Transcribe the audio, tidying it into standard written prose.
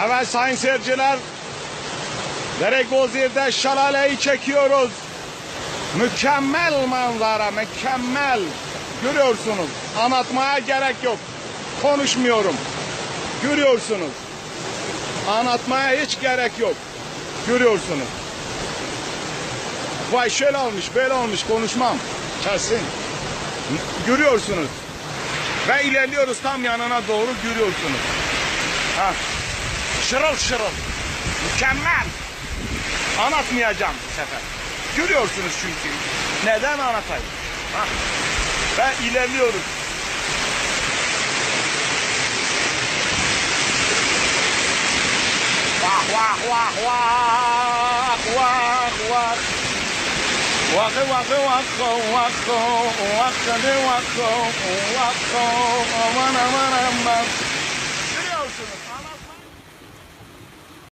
Evet sayın seyirciler, Deregozir'de şelaleyi çekiyoruz. Mükemmel manzara, mükemmel. Görüyorsunuz, anlatmaya gerek yok. Konuşmuyorum. Görüyorsunuz. Anlatmaya hiç gerek yok. Görüyorsunuz. Vay şöyle olmuş, böyle olmuş, konuşmam. Kesin. Görüyorsunuz. Ve ilerliyoruz tam yanına doğru, görüyorsunuz. Ha. Şırıl şırıl. Mükemmel. Anlatmayacağım bu sefer. Görüyorsunuz çünkü. Neden anlatayım? Ha. Ve ilerliyoruz. Vah vah vah vah vah vah. Waka waka waka waka waka de waka waka. Aman aman aman.